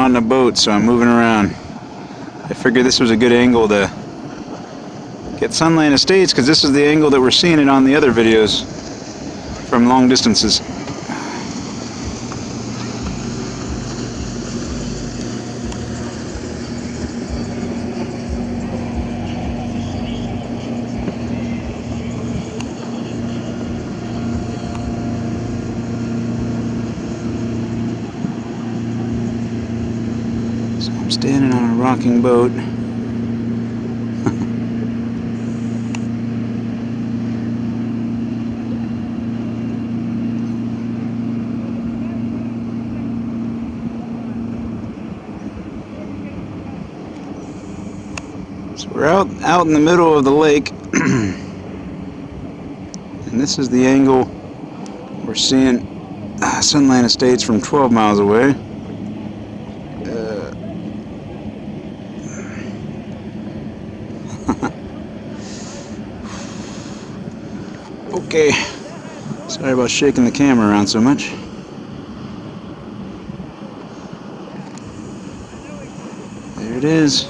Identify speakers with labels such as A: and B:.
A: not in a boat, so I'm moving around. I figured this was a good angle to get Sunland Estates, because this is the angle that we're seeing it on the other videos from long distances. So I'm standing on a rocking boat. So we're out in the middle of the lake, and this is the angle we're seeing Sunland Estates from 12 miles away. Okay, sorry about shaking the camera around so much. There it is.